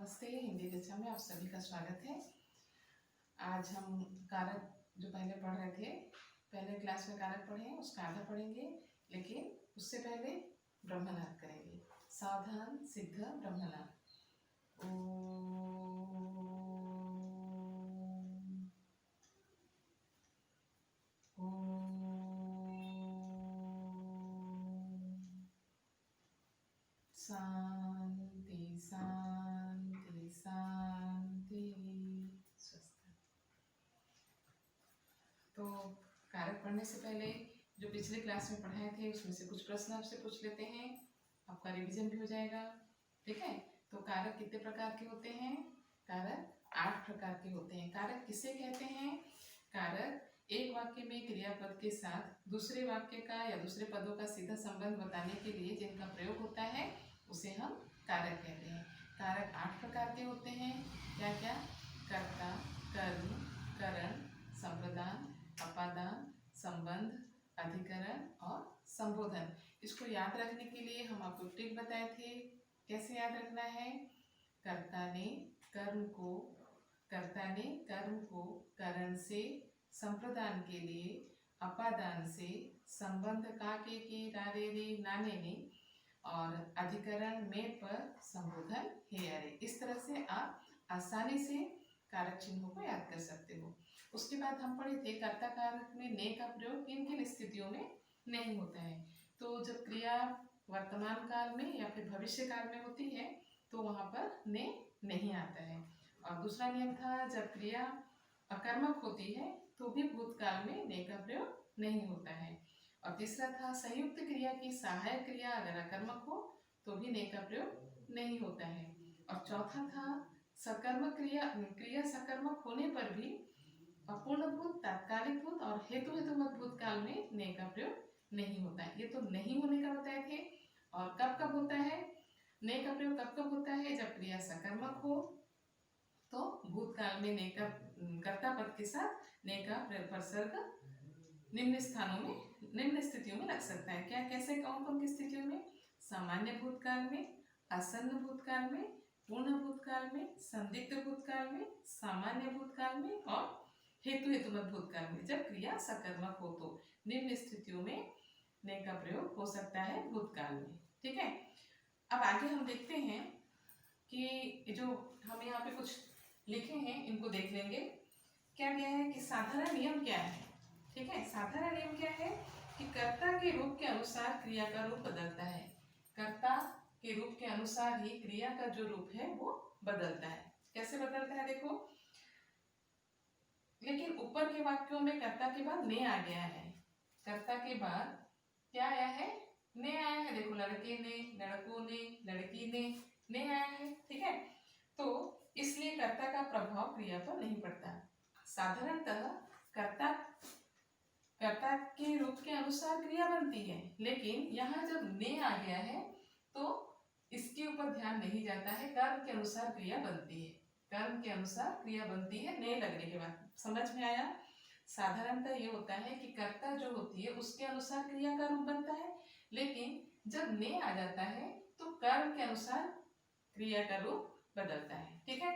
नमस्ते। हिंदी कक्षा में आप सभी का स्वागत है। आज हम कारक जो पहले पढ़ रहे थे, पहले क्लास में कारक पढ़े हैं, उसका आधा पढ़ेंगे, लेकिन उससे पहले ब्रह्मनाद करेंगे। सावधान सिद्ध ब्रह्मनाद। शांति शांति शांति। स्वस्थ। तो कारक पढ़ने से पहले जो पिछले क्लास में पढ़ाए थे उसमें से कुछ प्रश्न आपसे पूछ लेते हैं, आपका रिवीजन भी हो जाएगा। ठीक है, तो कारक कितने प्रकार के होते हैं? कारक 8 प्रकार के होते हैं। कारक किसे कहते हैं? कारक एक वाक्य में क्रियापद के साथ दूसरे वाक्य का या दूसरे पदों का सीधा संबंध बताने के लिए जिनका प्रयोग होता है उसे हम कारक कहते हैं। कारक 8 प्रकार के होते हैं। क्या क्या? कर्ता, कर्म, करण, संप्रदान, अपादान, संबंध, अधिकरण और संबोधन। इसको याद रखने के लिए हम आपको ट्रिक बताए थे। कैसे याद रखना है? कर्ता ने कर्म को करण से, संप्रदान के लिए अपादान से, संबंध का के रारे रे नाने ने और अधिकरण में पर संबोधन हे अरे। इस तरह से आप आसानी से कारक चिन्हों को याद कर सकते हो। उसके बाद हम पढ़े थे कर्ता कारक में ने का प्रयोग किन किन स्थितियों में नहीं होता है। तो जब क्रिया वर्तमान काल में या फिर भविष्य काल में होती है तो वहाँ पर ने नहीं आता है। और दूसरा नियम था जब क्रिया अकर्मक होती है तो भी भूतकाल में ने का प्रयोग नहीं होता है। और तीसरा था संयुक्त क्रिया की सहायक क्रिया अगर अकर्मक हो तो भी ने का प्रयोग नहीं होता है। और चौथा था सकर्मक क्रिया सकर्मक होने पर भी अपूर्णभूत, तात्कालिक भूत और हेतु हेतुमत भूतकाल में ने का प्रयोग नहीं होता है। ये तो नहीं होने का बताए थे। और कब कब होता है ने का प्रयोग? कब कब होता है? जब क्रिया सकर्मक हो तो भूतकाल में ने का कर्ता पद के साथ ने का प्रसर्ग निम्न स्थानों में, निम्न स्थितियों में लग सकता है। क्या, कैसे, कौन कौन की स्थितियों में? सामान्य भूतकाल में, आसन्न भूतकाल में, पूर्ण भूतकाल में, संदिग्ध भूतकाल में, सामान्य भूतकाल में और हेतु हेतुमत भूतकाल में। जब क्रिया सकर्मक हो तो निम्न स्थितियों में ने का प्रयोग हो सकता है भूतकाल में। ठीक है, अब आगे हम देखते हैं कि जो हम यहाँ पे कुछ लिखे हैं इनको देख लेंगे। क्या क्या है कि साधारण नियम क्या है? ठीक है, साधारण नियम क्या है कि कर्ता के रूप के अनुसार क्रिया का रूप बदलता है। कर्ता के रूप के अनुसार ही क्रिया का जो रूप है वो बदलता है। कैसे बदलता है देखो। लेकिन ऊपर के वाक्यों में कर्ता के बाद ने आ गया है। कर्ता के बाद क्या आया है? ने आया है। देखो, लड़के ने, लड़कों ने, लड़की ने आया है। ठीक है, तो इसलिए कर्ता का प्रभाव क्रिया पर नहीं पड़ता। साधारणतः कर्ता के रूप के अनुसार क्रिया बनती है, लेकिन यहाँ जब ने आ गया है तो इसके ऊपर ध्यान नहीं जाता है। कर्म के अनुसार क्रिया बनती है, कर्म के अनुसार क्रिया बनती है ने लगने के बाद। समझ में आया? साधारणतः ये होता है कि कर्ता जो होती है उसके अनुसार क्रिया का रूप बनता है, लेकिन जब ने आ जाता है तो कर्म के अनुसार क्रिया का रूप बदलता है। ठीक है,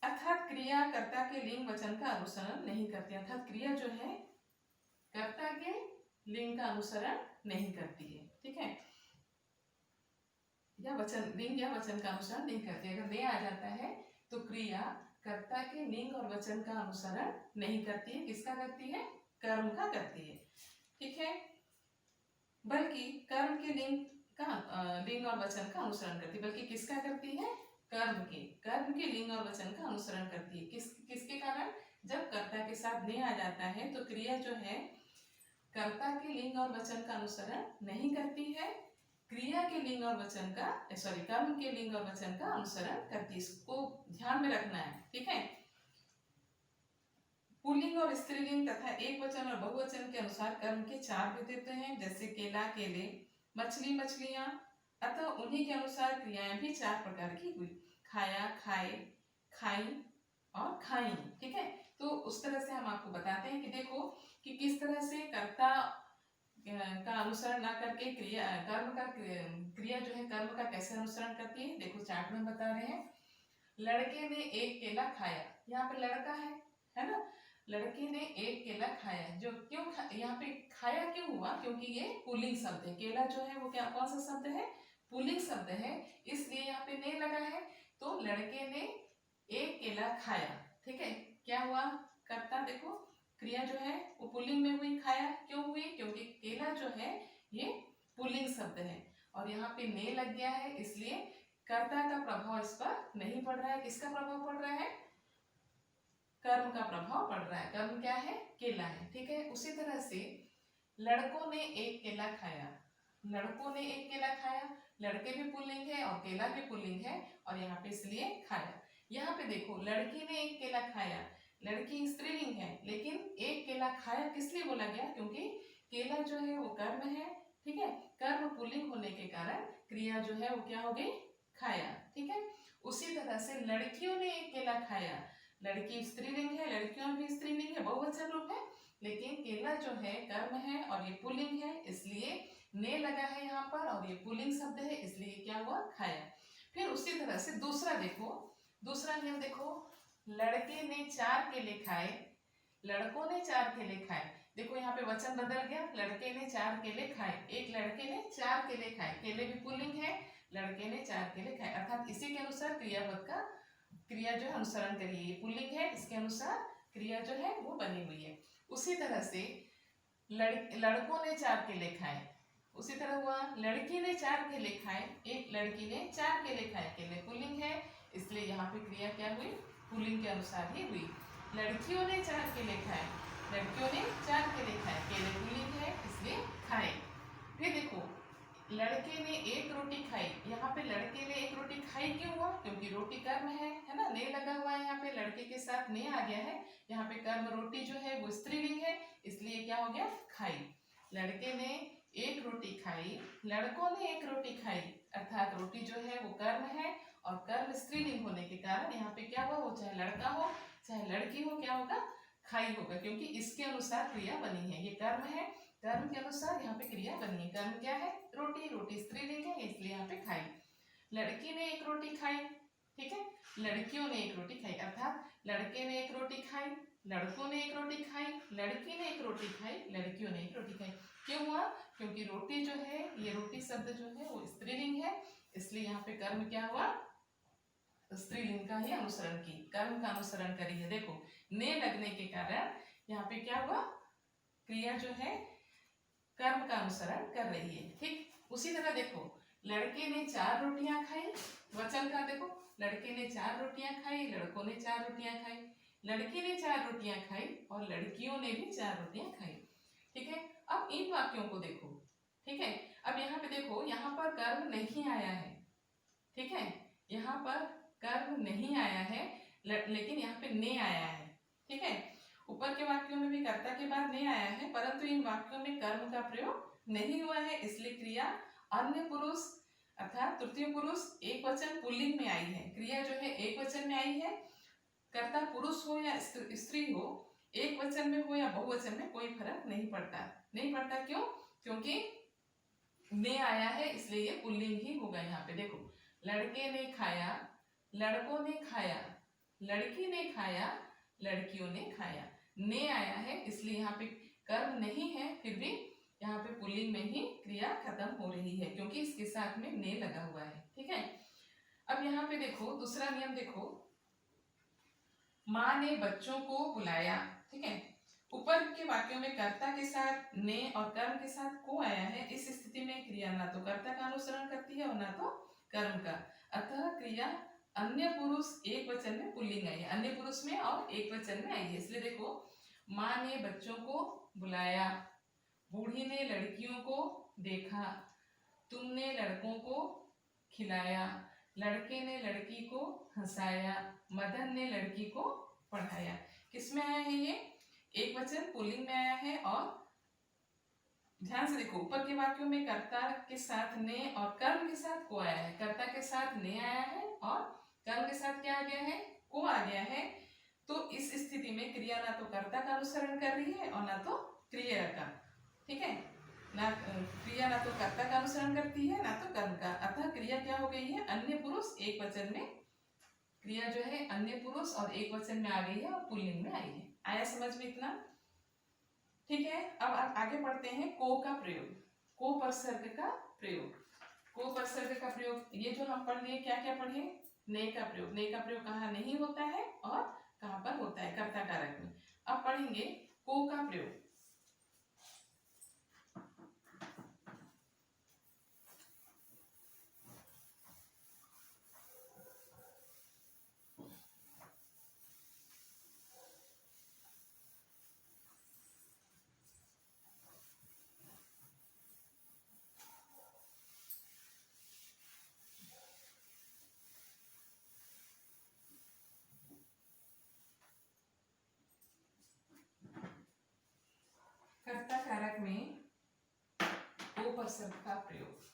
अर्थात क्रिया कर्ता के लिंग वचन का अनुसरण नहीं करती। अर्थात क्रिया जो है कर्ता के लिंग का अनुसरण नहीं करती है। ठीक है, या वचन, लिंग या वचन का अनुसरण नहीं करती। अगर ने आ जाता है तो क्रिया कर्ता के लिंग और वचन का अनुसरण नहीं करती है। किसका करती है? कर्म का करती है। ठीक है, बल्कि कर्म के लिंग और वचन का अनुसरण करती है। बल्कि किसका करती है? कर्म के लिंग और वचन का अनुसरण करती है। किसके कारण? जब कर्ता के साथ ने आ जाता है तो क्रिया जो है कर्ता के लिंग और वचन का अनुसरण नहीं करती है, क्रिया के लिंग और वचन का कर्म के लिंग और वचन का अनुसरण करती है। इसको ध्यान में रखना है। ठीक है, पुल्लिंग और स्त्रीलिंग तथा एक वचन और बहुवचन के अनुसार कर्म के 4 भेद हैं, जैसे केला केले, मछली मछलियां। अतः उन्हीं के अनुसार क्रियाएं भी 4 प्रकार की हुई। खाया खाए, खाई और खाई। ठीक है, तो उस तरह से हम आपको बताते हैं कि देखो कि किस तरह से कर्ता का अनुसरण ना करके क्रिया कर्म का क्रिया जो है कर्म का कैसे अनुसरण करती है, देखो चार्ट में बता रहे हैं। लड़के ने एक केला खाया, यहाँ पे लड़का है ना। लड़के ने एक केला खाया, जो क्यों यहाँ पे खाया क्यों हुआ, क्योंकि ये पुल्लिंग शब्द है। केला जो है वो क्या कौन सा शब्द है, पुल्लिंग शब्द है, इसलिए यहाँ पे ने लगा है। तो लड़के ने एक केला खाया, ठीक है। क्या हुआ, कर्ता देखो क्रिया जो है वो पुल्लिंग में हुई, खाया क्यों हुई, क्योंकि केला जो है ये पुल्लिंग शब्द है और यहाँ पे ने लग गया है, इसलिए कर्ता का प्रभाव इस पर नहीं पड़ रहा है। किसका प्रभाव पड़ रहा है, कर्म का प्रभाव पड़ रहा है। कर्म क्या है, केला है, ठीक है। उसी तरह से लड़कों ने एक केला खाया, लड़कों ने एक केला खाया, लड़के भी पुल्लिंग है और केला भी पुल्लिंग है और यहाँ पे इसलिए खाया। यहाँ पे देखो लड़की ने एक केला खाया, लड़की स्त्रीलिंग है, लेकिन एक केला खाया किस लिए बोला गया, क्योंकि केला जो है वो कर्म है, ठीक है। कर्म पुल्लिंग होने के कारण क्रिया जो है वो क्या हो गई, खाया, ठीक है। उसी तरह से लड़कियों ने एक केला खाया, लड़की स्त्रीलिंग है, लड़कियों भी स्त्रीलिंग है, बहुवचन रूप है, लेकिन केला जो है कर्म है और ये पुल्लिंग है, इसलिए ने लगा है यहाँ पर और ये पुल्लिंग शब्द है, इसलिए क्या हुआ, खाया। फिर उसी तरह से दूसरा देखो, दूसरा नियम देखो, लड़के ने 4 केले खाए, लड़कों ने 4 केले खाए। देखो यहाँ पे वचन बदल गया, लड़के ने 4 केले खाए, एक लड़के ने 4 केले खाए, केले भी पुल्लिंग है, लड़के ने 4 केले खाए, अर्थात इसी के अनुसार क्रियापद का क्रिया जो है अनुसरण करिए, ये पुल्लिंग है, इसके अनुसार क्रिया जो है वो बनी हुई है। उसी तरह से लड़कों ने 4 केले खाए, उसी तरह हुआ लड़की ने 4 केले खाए, एक लड़की ने 4 केले खाए, केले पुल्लिंग है, इसलिए यहाँ पे क्रिया क्या हुई, पुल्लिंग के अनुसार ही हुई। लड़कियों ने 4 केले खाए, लड़कियों ने 4 केले खाए, केले पुल्लिंग है, इसलिए खाए। फिर देखो लड़के ने एक रोटी खाई, यहाँ पे लड़के ने एक रोटी खाई क्यों हुआ, क्योंकि रोटी कर्म है ना, ने लगा हुआ है, यहाँ पे लड़के के साथ ने आ गया है, यहाँ पे कर्म रोटी जो है वो स्त्रीलिंग है, इसलिए क्या हो गया, खाई। लड़के ने एक रोटी खाई, लड़कों ने एक रोटी खाई, अर्थात रोटी जो है वो कर्म है और कर्म स्त्रीलिंग होने के कारण यहाँ पे क्या हुआ, वो चाहे लड़का हो चाहे लड़की हो, क्या होगा, खाई होगा, क्योंकि इसके अनुसार क्रिया बनी है, ये कर्म है, कर्म के अनुसार यहाँ पे क्रिया बनी है। कर्म क्या है, रोटी, रोटी स्त्रीलिंग है, इसलिए यहाँ पे खाई। लड़की ने एक रोटी खाई, ठीक है, लड़कियों ने एक रोटी खाई, अर्थात लड़के ने एक रोटी खाई, लड़कों ने एक रोटी खाई, लड़की ने एक रोटी खाई, लड़कियों ने एक रोटी खाई। क्यों हुआ, क्योंकि रोटी जो है, ये रोटी शब्द जो है वो स्त्रीलिंग है, इसलिए यहाँ पे कर्म क्या हुआ, स्त्रीलिंग का ही अनुसरण की, कर्म का अनुसरण करी है। देखो ने लगने के कारण यहाँ पे क्या हुआ, क्रिया जो है कर्म का अनुसरण कर रही है, ठीक। उसी तरह देखो लड़के ने 4 रोटियां खाई, वचन का देखो, लड़के ने 4 रोटियां खाई, लड़कों ने 4 रोटियां खाई, लड़की ने 4 रोटियां खाई और लड़कियों ने भी 4 रोटियां खाई, ठीक है। अब इन वाक्यों को देखो, ठीक है। अब यहाँ पे देखो, यहाँ पर कर्म नहीं आया है, ठीक है, यहाँ पर कर्म नहीं आया है, लेकिन यहाँ पे ने आया है, ठीक है। ऊपर के वाक्यों में भी कर्ता के बाद ने आया है, परंतु इन वाक्यों में कर्म का प्रयोग नहीं हुआ है, इसलिए क्रिया अन्य पुरुष अर्थात तृतीय पुरुष एक वचन पुल्लिंग में आई है। क्रिया जो है एक वचन में आई है, कर्ता पुरुष हो या स्त्री हो, एक वचन में हो या बहुवचन में कोई फर्क नहीं पड़ता, नहीं पड़ता। क्यों, क्योंकि ने आया है, इसलिए ये पुल्लिंग ही होगा। यहाँ पे देखो लड़के ने खाया, लड़कों ने खाया, लड़की ने खाया, लड़कियों ने खाया, ने आया है, इसलिए यहाँ पे कर्म नहीं है, फिर भी यहाँ पे पुल्लिंग में ही क्रिया खत्म हो रही है, क्योंकि इसके साथ में ने लगा हुआ है, ठीक है। अब यहाँ पे देखो दूसरा नियम देखो, माँ ने बच्चों को बुलाया, ठीक है। ऊपर के वाक्यों में कर्ता के साथ ने और कर्म के साथ को आया है, इस स्थिति में क्रिया ना तो कर्ता का अनुसरण करती है और ना तो कर्म का, अतः क्रिया अन्य पुरुष एक वचन में पुल्लिंग आई है, अन्य पुरुष में और एक वचन में आई है। इसलिए देखो माँ ने बच्चों को बुलाया, बूढ़ी ने लड़कियों को देखा, तुमने लड़कों को खिलाया, लड़के ने लड़की को हंसाया, मदन ने लड़की को पढ़ाया। किसमें आया है ये, एक वचन पुल्लिंग में आया है। और ध्यान से देखो ऊपर के वाक्यों में कर्ता के साथ ने और कर्म के साथ को आया है, कर्ता के साथ ने आया है और कर्म के साथ क्या आ गया है, को आ गया है। तो इस स्थिति में क्रिया ना तो कर्ता का अनुसरण कर रही है और ना तो क्रिया का, ठीक है, ना क्रिया ना तो कर्ता का अनुसरण करती है ना तो कर्म का, अतः क्रिया क्या हो गई है, अन्य पुरुष एक वचन में, क्रिया जो है अन्य पुरुष और एक वचन में आ गई है और पुल्लिंग में आई है। आया समझ में इतना? ठीक है, अब आगे पढ़ते हैं को का प्रयोग, को उपसर्ग का प्रयोग। को उपसर्ग का प्रयोग ये जो हम पढ़ लिए, क्या क्या पढ़े, ने का प्रयोग, ने का प्रयोग कहाँ नहीं होता है और कहाँ पर होता है, कर्ता कारक में। अब पढ़ेंगे को का प्रयोग। कर्ता कारक में को उपसर्ग का प्रयोग।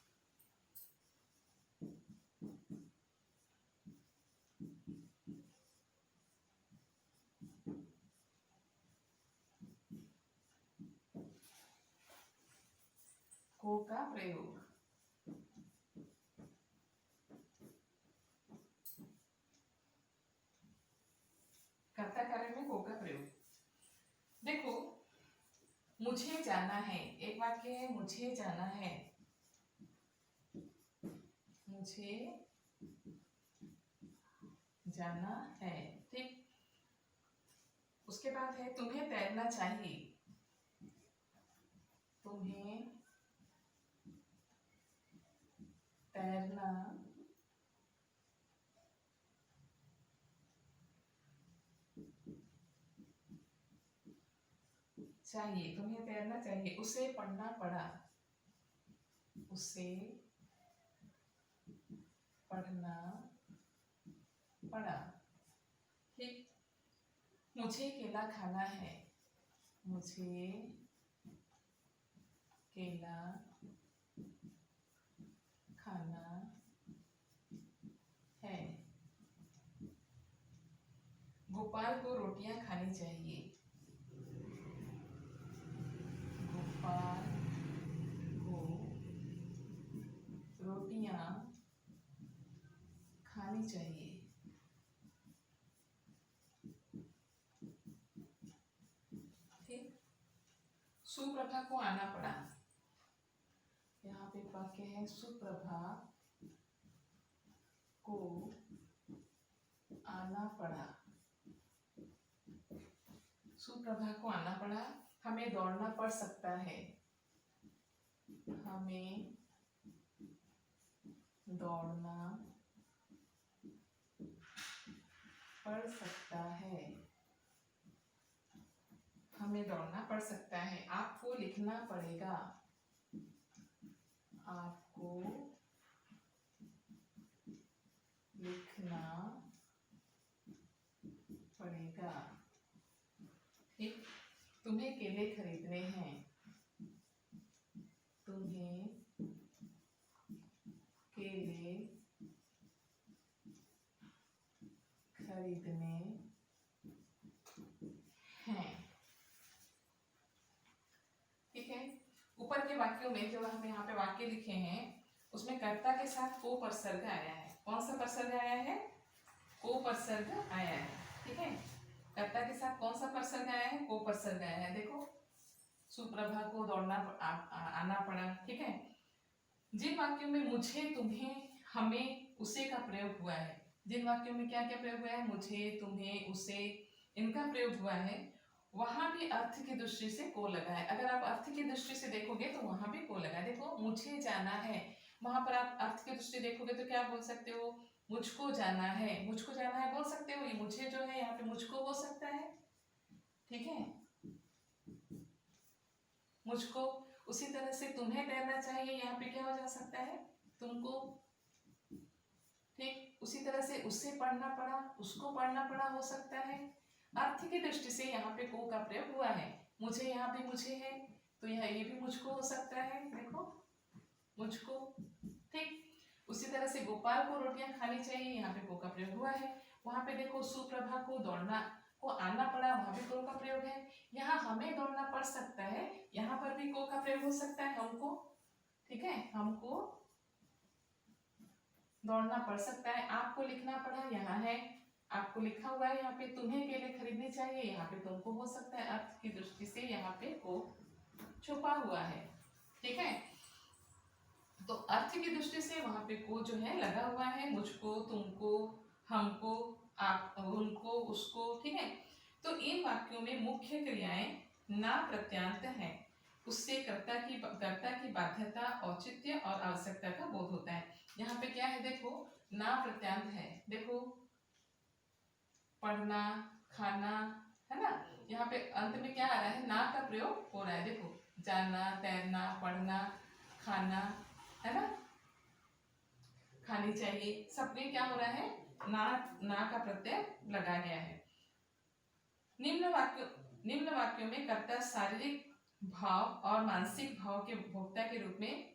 को का प्रयोग, कर्ता कारक में को का प्रयोग। देखो, मुझे जाना है, एक वाक्य है मुझे जाना है, मुझे जाना है, ठीक। उसके बाद है तुम्हें तैरना चाहिए, तुम्हें तैरना चाहिए, तुम्हें तैरना चाहिए। उसे पढ़ना पड़ा, उसे पढ़ना पड़ा, ठीक। मुझे केला खाना है, मुझे केला खाना है। गोपाल को रोटियां खानी चाहिए, गोपाल को रोटियां खानी चाहिए, ठीक। सुप्रभा को आना पड़ा, यहाँ पे वाक्य है सुप्रभा को आना पड़ा, सुप्रभा को आना पड़ा। हमें दौड़ना पड़ सकता है, हमें दौड़ना पड़ सकता है, हमें दौड़ना पड़ सकता है। आपको लिखना पड़ेगा, आपको लिखना पड़ेगा, ठीक। तुम्हें केले खरीदने हैं, तुम्हें केले खरीदने हैं, ठीक है। ऊपर के वाक्यों में जो हम यहाँ पे वाक्य लिखे हैं उसमें कर्ता के साथ को उपसर्ग आया है। कौन सा उपसर्ग आया है? को उपसर्ग आया है, ठीक है। कर्ता के साथ कौन सा उपसर्ग आया है? को उपसर्ग आया है। देखो, सुप्रभा को दौड़ना आना पड़ा, ठीक है। जिन वाक्यों में मुझे, तुम्हें, हमें, उसे का प्रयोग हुआ है, जिन वाक्यों में क्या क्या प्रयोग हुआ है, मुझे, तुम्हें, उसे, इनका प्रयोग हुआ है, वहां भी अर्थ की दृष्टि से को लगा है। अगर आप अर्थ की दृष्टि से देखोगे तो वहां भी को लगा है। देखो, मुझे जाना है, वहां पर आप अर्थ की दृष्टि देखोगे तो क्या बोल सकते हो? मुझको जाना है, मुझको जाना है बोल सकते हो। ये मुझे जो है यहाँ पे मुझको हो सकता है, ठीक है, मुझको। उसी तरह से तुम्हें तैरना चाहिए, यहाँ पे क्या हो जा सकता है? तुमको, ठीक। उसी तरह से उससे पढ़ना पड़ा, उसको पढ़ना पड़ा हो सकता है। अर्थ की दृष्टि से यहाँ पे को का प्रयोग हुआ है। मुझे, यहाँ पे मुझे है तो यह ये भी मुझको हो सकता है, देखो, मुझको, ठीक। उसी तरह से गोपाल को रोटियां खानी चाहिए, यहाँ पे को का प्रयोग हुआ है। वहां पे देखो, सुप्रभा को दौड़ना, को आना पड़ा, वहां भी को का प्रयोग है। यहाँ हमें दौड़ना पड़ सकता है, यहाँ पर भी को का प्रयोग हो सकता है, हमको, ठीक है, हमको दौड़ना पड़ सकता है। आपको लिखना पड़ा, यहाँ है, आपको लिखा हुआ है यहाँ पे तुम्हें केले खरीदने चाहिए, यहाँ पे तुमको हो सकता है। अर्थ की दृष्टि से यहाँ पे को छुपा हुआ है, ठीक है। तो अर्थ की दृष्टि से वहां पे को जो है लगा हुआ है, मुझको, तुमको, हमको, आप, उनको, उसको, ठीक है। तो इन वाक्यों में मुख्य क्रियाएं ना प्रत्यांत है, उससे कर्ता की बाध्यता, औचित्य और आवश्यकता का बोध होता है। यहाँ पे क्या है देखो, ना प्रत्यांत है, देखो पढ़ना, खाना, है ना। यहाँ पे अंत में क्या आ रहा है, ना का प्रयोग हो रहा है, देखो जाना, तैरना, पढ़ना, खाना, है ना, खानी चाहिए, सबके क्या हो रहा है, ना का प्रत्यय लगा गया है। निम्न वाक्यों में कर्ता शारीरिक भाव और मानसिक भाव के भोक्ता के रूप में,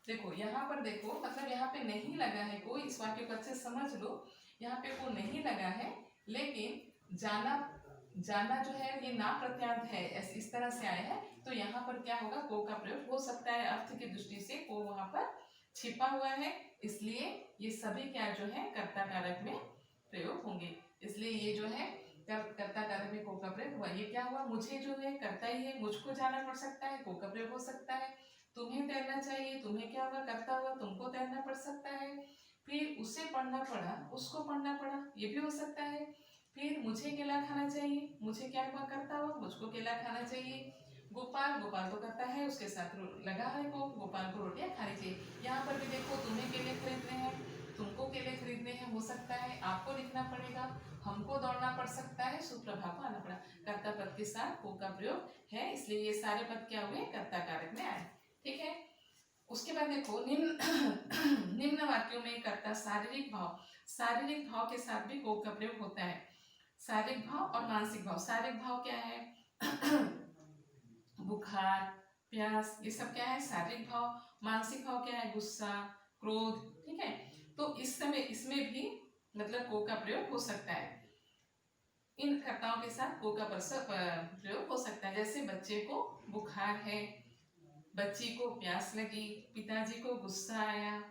देखो यहाँ पर देखो, मतलब यहाँ पे नहीं लगा है कोई, इस वाक्य को अच्छे समझ लो, यहाँ पे को नहीं लगा है, लेकिन जाना जो है ये ना प्रत्यांत है, इस तरह से आया है, तो यहाँ पर क्या होगा, को का प्रयोग हो सकता है। अर्थ की दृष्टि से को वहां पर छिपा हुआ है, इसलिए ये सभी क्या जो है कर्ता कारक में प्रयोग होंगे। इसलिए ये जो है कर्ता कारक में को का प्रयोग हुआ। ये क्या हुआ, मुझे जो है कर्ता ही है, मुझको जाना पड़ सकता है, को का प्रयोग हो सकता है। तुम्हें तैरना चाहिए, तुम्हें क्या हुआ, कर्ता हुआ, तुमको तैरना पड़ सकता है। फिर उसे पढ़ना पड़ा, उसको पढ़ना पड़ा, ये भी हो सकता है। फिर मुझे केला खाना चाहिए, मुझे क्या हुआ, कर्ता हुआ, मुझको केला खाना चाहिए। गोपाल तो करता है, उसके साथ लगा है को, गोपाल को रोटियां खानी चाहिए। यहाँ पर भी देखो, तुम्हें केले खरीदने हैं, तुमको केले खरीदने हैं, हो सकता है, आपको लिखना पड़ेगा, हमको दौड़ना पड़ सकता है, सुप्रभा को आना पड़ा। कर्ता पद के साथ को का प्रयोग है, इसलिए ये सारे पद क्या हुए, कर्ता कारक में आए, ठीक है। उसके बाद देखो निम्न वाक्यों में कर्ता शारीरिक भाव के साथ भी को का प्रयोग होता है। शारीरिक भाव और मानसिक भाव, शारीरिक भाव क्या है बुखार, प्यास, ये सब क्या है शारीरिक भाव। मानसिक भाव क्या है, गुस्सा, क्रोध, ठीक है। तो इस समय इसमें भी मतलब को का प्रयोग हो सकता है, इन कर्ताओं के साथ को का प्रयोग हो सकता है। जैसे बच्चे को बुखार है, बच्ची को प्यास लगी, पिताजी को गुस्सा आया,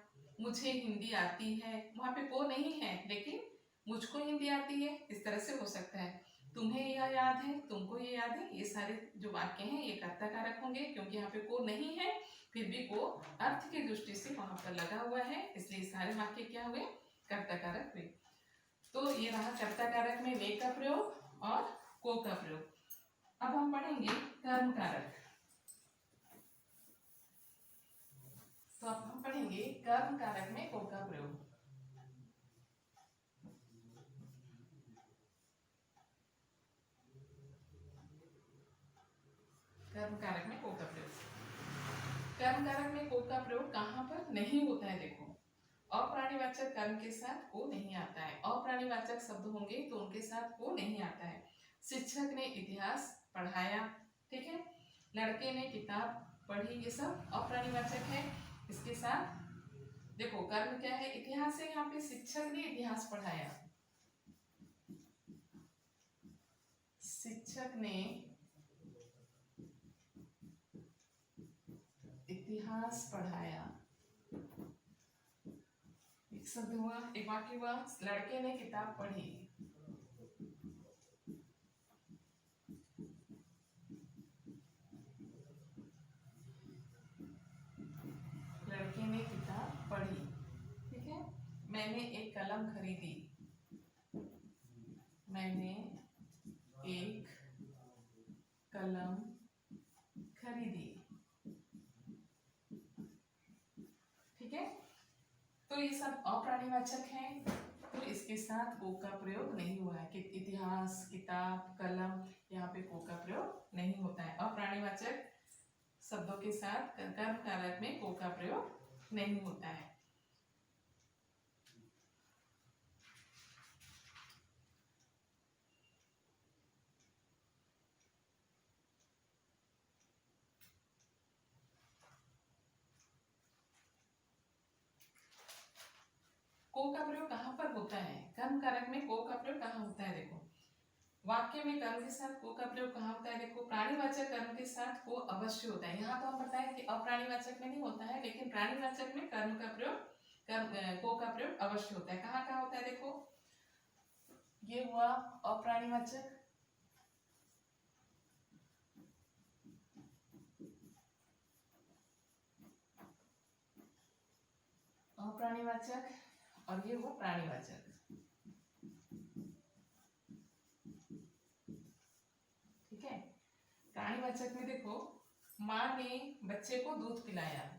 मुझे हिंदी आती है, वहां पे को नहीं है लेकिन मुझको हिंदी आती है, इस तरह से हो सकता है। तुम्हें यह याद है, तुमको ये याद है, ये सारे जो वाक्य हैं ये कर्ता कारक होंगे, क्योंकि यहाँ पे को नहीं है, फिर भी को अर्थ की दृष्टि से वहां पर लगा हुआ है, इसलिए सारे वाक्य क्या हुए, कर्ता कारक हुए। तो ये रहा कर्ता कारक में वे का प्रयोग और को का प्रयोग। अब हम पढ़ेंगे कर्म कारक। तो अब हम पढ़ेंगे कर्म कारक में को का प्रयोग। कर्म कारक में को का प्रयोग, कर्म कारक में को का प्रयोग कहाँ पर नहीं होता है, देखो अप्राणीवाचक कर्म के साथ को नहीं आता है, अप्राणीवाचक शब्द होंगे तो उनके साथ को नहीं आता है। शिक्षक ने इतिहास पढ़ाया, ठीक है, लड़के ने किताब पढ़ी, ये सब अप्राणीवाचक है। इसके साथ देखो कर्म क्या है, इतिहास है, यहाँ पे शिक्षक ने इतिहास पढ़ाया, शिक्षक ने इतिहास पढ़ाया, एक शब्द हुआ, एक वाक्य हुआ, लड़के ने किताब पढ़ी, लड़के ने किताब पढ़ी, ठीक है। मैंने एक कलम खरीदी, मैंने एक कलम खरीदी, ठीक है। तो ये सब अप्राणीवाचक हैं, तो इसके साथ को का प्रयोग नहीं हुआ है कि इतिहास, किताब, कलम, यहाँ पे को का प्रयोग नहीं होता है। अप्राणीवाचक शब्दों के साथ कर्म कारक में को का प्रयोग नहीं होता है। को का प्रयोग कहाँ पर होता है, कर्म कारक में को का प्रयोग कहाँ होता है, देखो वाक्य में कर्म के साथ को का प्रयोग कहाँ होता है? देखो, प्राणीवाचक कर्म के साथ को अवश्य होता है। यहाँ तो हम बताएं कि अप्राणीवाचक में नहीं होता है, लेकिन प्राणीवाचक में कर्म का प्रयोग को का प्रयोग अवश्य होता है। कहाँ कहाँ होता है? देखो, ये हुआ अप्राणीवाचक, अप्राणीवाचक, और ये हुआ प्राणीवाचक। ठीक है, प्राणीवाचक में देखो, माँ ने बच्चे को दूध पिलाया,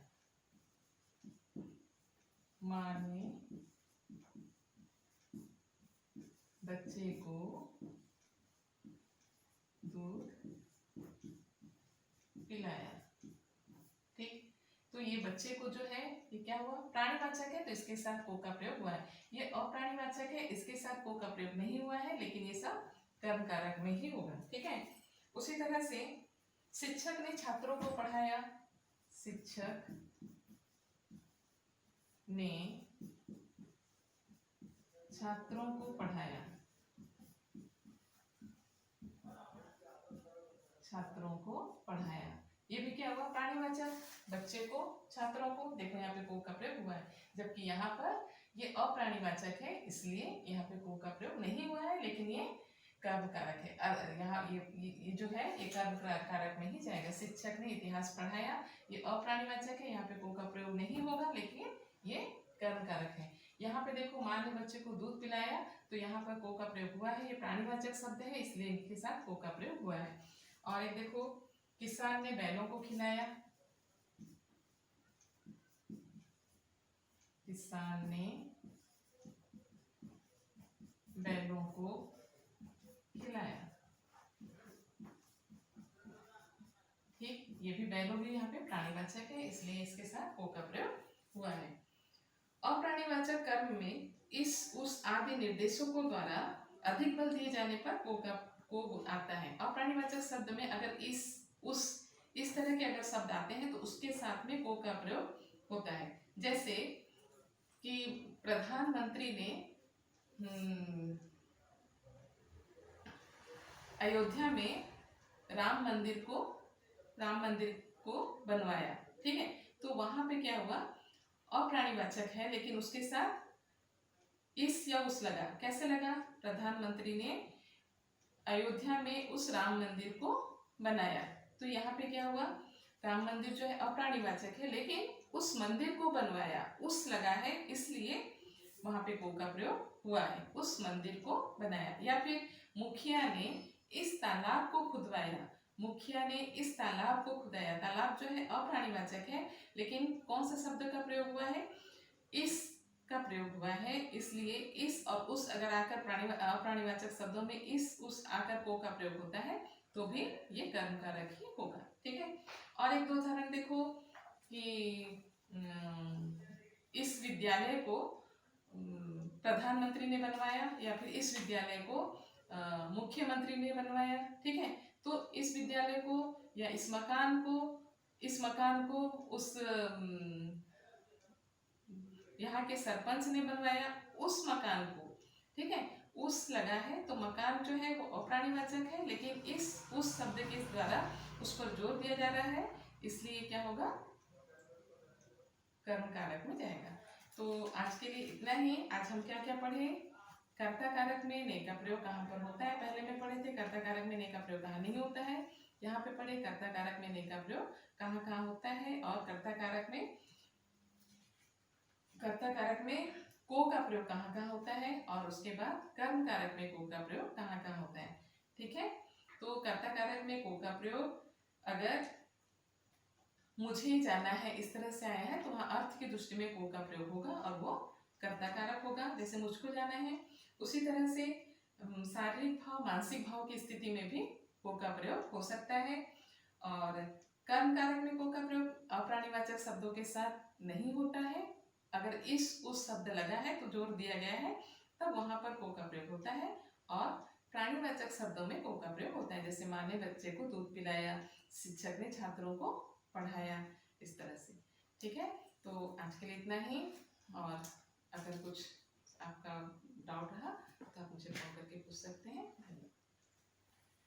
माँ ने बच्चे को दूध पिलाया। ठीक, तो ये बच्चे को जो है, ये क्या हुआ? प्राणीवाचक है, तो इसके साथ को का प्रयोग हुआ है। ये अप्राणीवाचक है, इसके साथ को का प्रयोग नहीं हुआ है, लेकिन ये सब कर्म कारक में ही होगा। ठीक है, उसी तरह से शिक्षक ने छात्रों को पढ़ाया, शिक्षक ने छात्रों को पढ़ाया, छात्रों को पढ़ाया। ये भी क्या हुआ? प्राणीवाचक, बच्चे को, छात्रों को। देखो यहाँ पे को का प्रयोग हुआ है, जबकि यहाँ पर ये अप्राणीवाचक है, इसलिए यहाँ पे को का प्रयोग नहीं हुआ है, लेकिन ये कर्म कारक है। यहाँ ये जो है, ये कर्म कारक में ही जाएगा। शिक्षक ने इतिहास पढ़ाया, ये अप्राणीवाचक है, यहाँ पे को का प्रयोग नहीं होगा, लेकिन ये कर्म कारक है। यहाँ पे देखो, माँ ने बच्चे को दूध पिलाया, तो यहाँ पर को का प्रयोग हुआ है, ये प्राणीवाचक शब्द है, इसलिए इनके साथ को का प्रयोग हुआ है। और एक देखो, किसान ने बैलों को खिलाया, किसान ने बैलों को खिलाया। ठीक, ये भी बैलों भी यहाँ पे प्राणीवाचक है, इसलिए इसके साथ को का प्रयोग हुआ है। अप्राणीवाचक कर्म में इस उस आदि निर्देशकों द्वारा अधिक बल दिए जाने पर को आता है। अप्राणीवाचक शब्द में अगर इस उस इस तरह के अगर शब्द आते हैं तो उसके साथ में को का प्रयोग होता है। जैसे कि प्रधानमंत्री ने अयोध्या में राम मंदिर को बनवाया। ठीक है, तो वहां पे क्या हुआ? अप्राणीवाचक है, लेकिन उसके साथ इस या उस लगा। कैसे लगा? प्रधानमंत्री ने अयोध्या में उस राम मंदिर को बनाया, तो यहाँ पे क्या हुआ? राम मंदिर जो है अप्राणीवाचक है, लेकिन उस मंदिर को बनवाया, उस लगा है, इसलिए वहां पे को का प्रयोग हुआ है, उस मंदिर को बनाया। या फिर मुखिया ने इस तालाब को खुदवाया, मुखिया ने इस तालाब को खुदाया। तालाब जो है अप्राणीवाचक है, लेकिन कौन सा शब्द का प्रयोग हुआ है? इस का प्रयोग हुआ है, इसलिए इस और उस अगर आकर अप्राणीवाचक शब्दों में इस उस आकर को का प्रयोग होता है, तो भी ये कर्म कारक ही होगा। ठीक है, और एक दो उदाहरण देखो कि इस विद्यालय को प्रधानमंत्री ने बनवाया, या फिर इस विद्यालय को मुख्यमंत्री ने बनवाया। ठीक है, तो इस विद्यालय को या इस मकान को उस यहाँ के सरपंच ने बनवाया, उस मकान को। ठीक है, उस लगा है, तो मकान जो है वो अप्राणीवाचक है, लेकिन इस उस शब्द के द्वारा उस पर जोर दिया जा रहा है, इसलिए क्या होगा? कर्म कारक में जाएगा। तो आज के लिए इतना ही। आज हम क्या क्या पढ़े? कर्ता कारक में ने का प्रयोग कहाँ पर होता है, पहले में पढ़े थे। कर्ता कारक में ने का प्रयोग कहाँ नहीं होता है, यहाँ पे पढ़े कर्ता कारक में ने का प्रयोग कहाँ कहाँ होता है, और कर्ता कारक में को का प्रयोग कहाँ कहाँ होता है, और उसके बाद कर्म कारक में को का प्रयोग कहाँ कहाँ होता है। ठीक है, तो कर्ता कारक में को का प्रयोग अगर मुझे जाना है इस तरह से आया है, तो वहाँ अर्थ की दृष्टि में को का प्रयोग होगा और वो कर्ता कारक होगा। जैसे मुझको जाना है, उसी तरह से शारीरिक भाव, मानसिक भाव की स्थिति में भी को का प्रयोग हो सकता है। और कर्म कारक में को का प्रयोग अप्राणीवाचक शब्दों के साथ नहीं होता है। अगर इस उस शब्द लगा है तो जोर दिया गया है, तब वहां पर को का प्रयोग होता है। और प्राणीवाचक शब्दों में को का प्रयोग होता है, जैसे माँ ने बच्चे को दूध पिलाया, शिक्षक ने छात्रों को पढ़ाया, इस तरह से। ठीक है, तो आज के लिए इतना ही। और अगर कुछ आपका डाउट रहा तो आप मुझे कॉल करके पूछ सकते हैं। धन्यवाद।